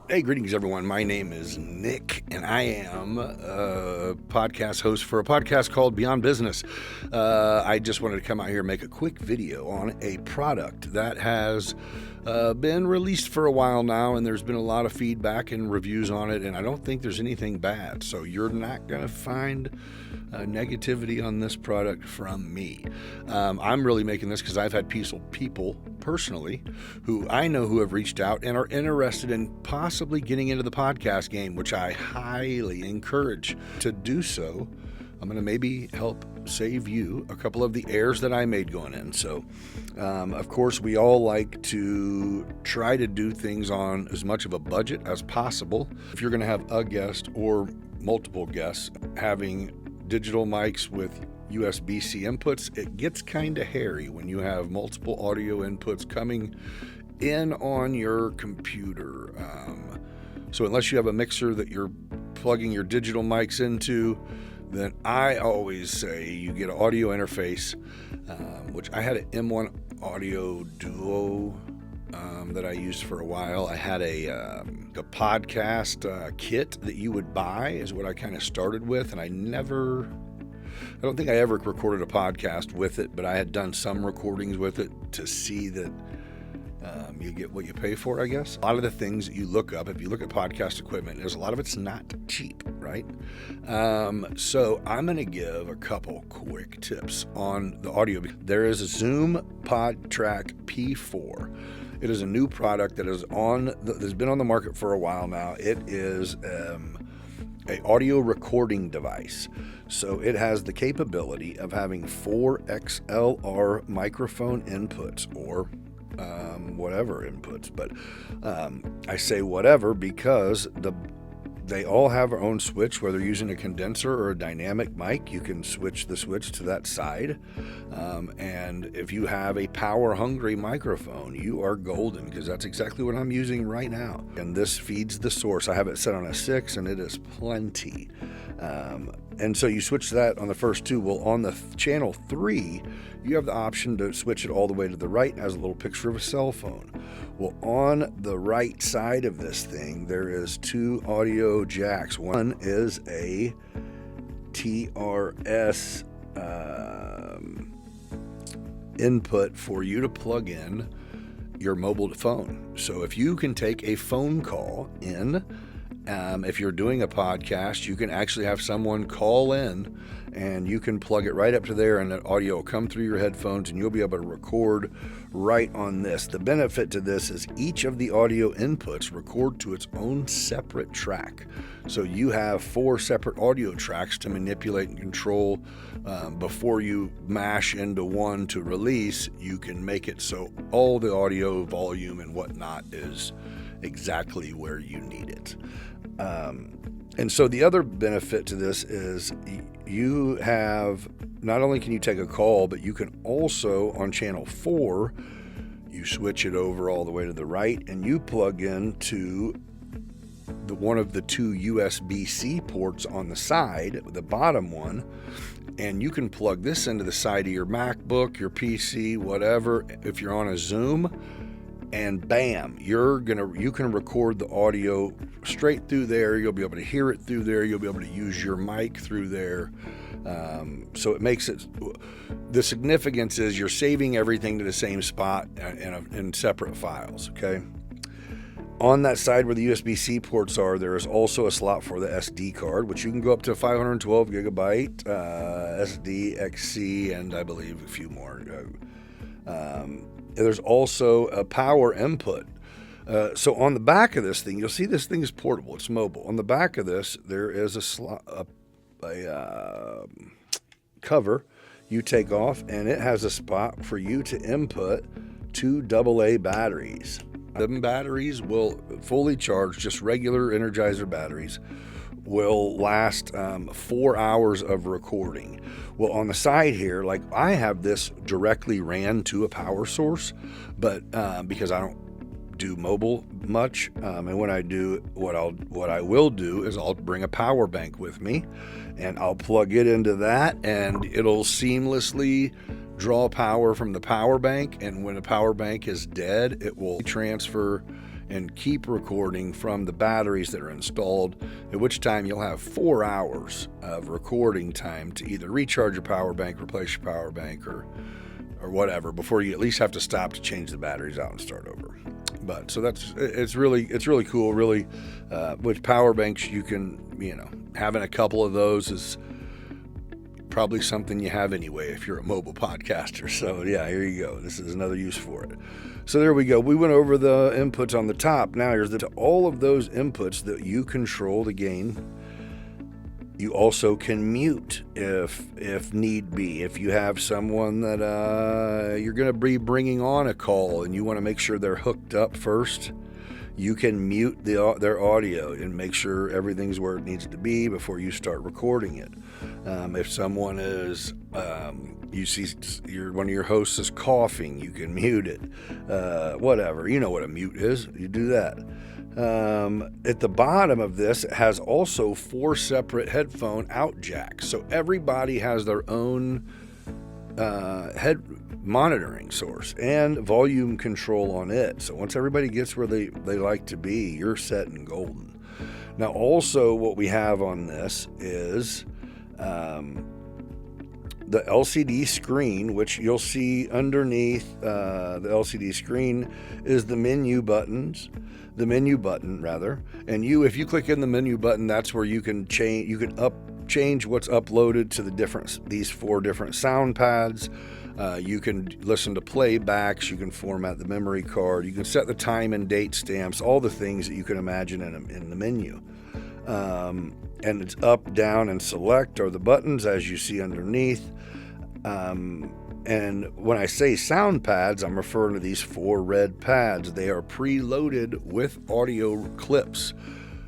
Hey, greetings, everyone. My name is Nick, and I am a podcast host for a podcast called Beyond Business. I just wanted to come out here and make a quick video on a product that has been released for a while now, and there's been a lot of feedback and reviews on it, and I don't think there's anything bad. So you're not going to find negativity on this product from me. I'm really making this because I've had people personally who I know who have reached out and are interested in possibly getting into the podcast game, which I highly encourage to do so. I'm going to maybe help save you a couple of the errors that I made going in. So, of course, we all like to try to do things on as much of a budget as possible. If you're going to have a guest or multiple guests, having digital mics with USB-C inputs, it gets kind of hairy when you have multiple audio inputs coming in on your computer. So unless you have a mixer that you're plugging your digital mics into, then I always say you get an audio interface, which I had an M1 Audio Duo that I used for a while. I had a podcast kit that you would buy is what I kind of started with, and I don't think I ever recorded a podcast with it, but I had done some recordings with it to see that you get what you pay for, I guess. A lot of the things that you look up, if you look at podcast equipment, a lot of it's not cheap, right? So I'm going to give a couple quick tips on the audio. There is a Zoom PodTrak P4. It is a new product that has been on the market for a while now. It is an audio recording device. So it has the capability of having 4 XLR microphone inputs, or whatever inputs, but I say whatever because they all have their own switch. Whether you're using a condenser or a dynamic mic, you can switch the switch to that side, and if you have a power hungry microphone, you are golden, because that's exactly what I'm using right now. And this feeds the source. I have it set on a 6 and it is plenty. And so you switch that on the first 2. Well, on the channel 3, you have the option to switch it all the way to the right. It has a little picture of a cell phone. Well, on the right side of this thing, there is 2 audio jacks. One is a TRS input for you to plug in your mobile phone. So if you can take a phone call in, if you're doing a podcast, you can actually have someone call in and you can plug it right up to there, and the audio will come through your headphones and you'll be able to record right on this. The benefit to this is each of the audio inputs record to its own separate track. So you have 4 separate audio tracks to manipulate and control. Before you mash into one to release, you can make it so all the audio volume and whatnot is exactly where you need it. And so the other benefit to this is you have, not only can you take a call, but you can also, on channel 4, you switch it over all the way to the right and you plug into one of the 2 USB-C ports on the side, the bottom one, and you can plug this into the side of your MacBook, your PC, whatever, if you're on a Zoom, and bam, you can record the audio straight through there. You'll be able to hear it through there. You'll be able to use your mic through there. So it makes it, the significance is you're saving everything to the same spot in separate files, okay? On that side where the USB-C ports are, there is also a slot for the SD card, which you can go up to 512 gigabyte, SD, XC, and I believe a few more. There's also a power input. So on the back of this thing, you'll see this thing is portable. It's mobile. On the back of this, there is a cover you take off, and it has a spot for you to input 2 AA batteries. The batteries will fully charge, just regular Energizer batteries, will last 4 hours of recording. Well, on the side here, like I have this directly ran to a power source, but because I don't do mobile much, and when I do, what I will do is I'll bring a power bank with me, and I'll plug it into that, and it'll seamlessly draw power from the power bank. And when the power bank is dead, it will transfer and keep recording from the batteries that are installed, at which time you'll have 4 hours of recording time to either recharge your power bank, replace your power bank, or whatever, before you at least have to stop to change the batteries out and start over. But so it's really cool. Really, with power banks, you can, having a couple of those is probably something you have anyway if you're a mobile podcaster. So yeah, here you go. This is another use for it. So there we go. We went over the inputs on the top. Now here's all of those inputs that you control the gain. You also can mute if need be. If you have someone that you're going to be bringing on a call and you want to make sure they're hooked up first, you can mute their audio and make sure everything's where it needs to be before you start recording it. If someone is, you see one of your hosts is coughing, you can mute it. Whatever, you know what a mute is. You do that. At the bottom of this, it has also 4 separate headphone out jacks. So everybody has their own head monitoring source and volume control on it. So once everybody gets where they like to be, you're set and golden. Now also what we have on this is the LCD screen, which you'll see underneath the LCD screen is the menu button, and if you click in the menu button, that's where you can change what's uploaded to these 4 different sound pads. You can listen to playbacks, you can format the memory card, you can set the time and date stamps, all the things that you can imagine in the menu. And it's up, down, and select are the buttons as you see underneath. And when I say sound pads, I'm referring to these 4 red pads. They are preloaded with audio clips.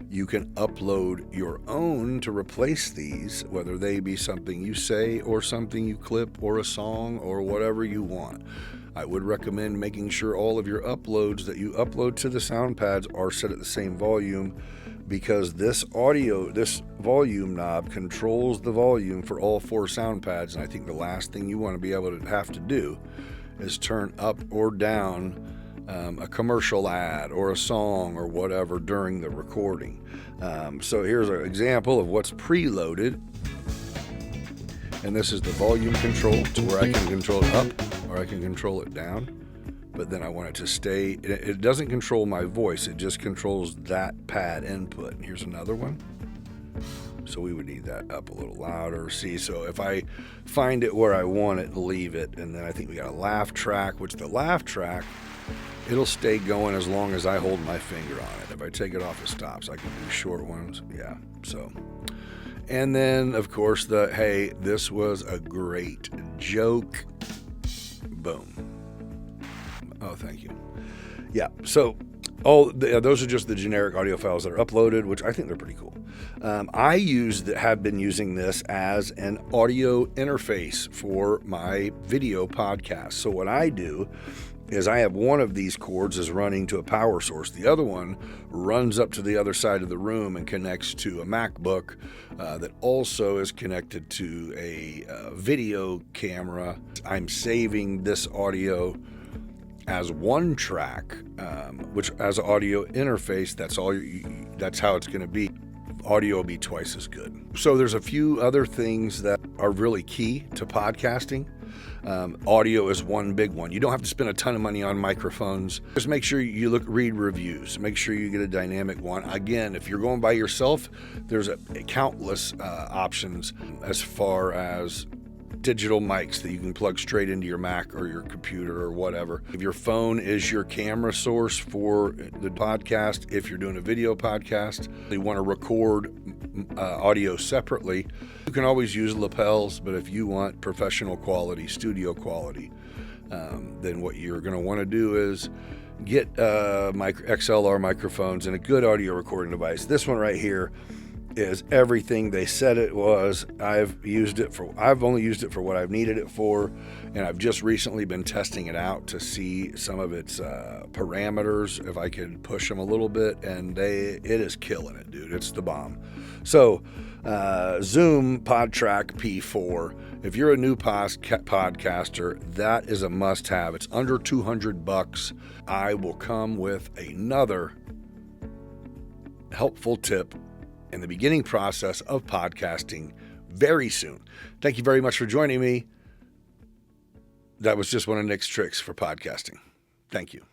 You can upload your own to replace these, whether they be something you say or something you clip or a song or whatever you want. I would recommend making sure all of your uploads that you upload to the sound pads are set at the same volume, because this volume knob controls the volume for all 4 sound pads. And I think the last thing you want to be able to have to do is turn up or down a commercial ad or a song or whatever during the recording. So here's an example of what's preloaded. And this is the volume control, to where I can control it up or I can control it down. But then I want it to stay. It doesn't control my voice. It just controls that pad input. And here's another one. So we would need that up a little louder. See, so if I find it where I want it, leave it. And then I think we got a laugh track, which the laugh track, it'll stay going as long as I hold my finger on it. If I take it off, it stops. I can do short ones. Yeah, so. And then, of course, hey, this was a great joke. Boom. Oh, thank you. Yeah, so those are just the generic audio files that are uploaded, which I think they're pretty cool. I have been using this as an audio interface for my video podcast. So what I do is I have one of these cords is running to a power source. The other one runs up to the other side of the room and connects to a MacBook that also is connected to a video camera. I'm saving this audio as one track, which as an audio interface, that's how it's going to be. Audio will be twice as good. So there's a few other things that are really key to podcasting. Audio is one big one. You don't have to spend a ton of money on microphones. Just make sure you read reviews. Make sure you get a dynamic one. Again, if you're going by yourself, there's countless options as far as digital mics that you can plug straight into your Mac or your computer or whatever. If your phone is your camera source for the podcast, if you're doing a video podcast, you want to record audio separately, you can always use lapels, but if you want professional quality, studio quality, then what you're going to want to do is get XLR microphones and a good audio recording device. This one right here is everything they said it was. I've only used it for what I've needed it for, and I've just recently been testing it out to see some of its parameters, if I could push them a little bit, and it is killing it, dude. It's the bomb. So Zoom PodTrak P4. If you're a new podcaster, that is a must-have. It's under $200. I will come with another helpful tip in the beginning process of podcasting very soon. Thank you very much for joining me. That was just one of Nick's tricks for podcasting. Thank you.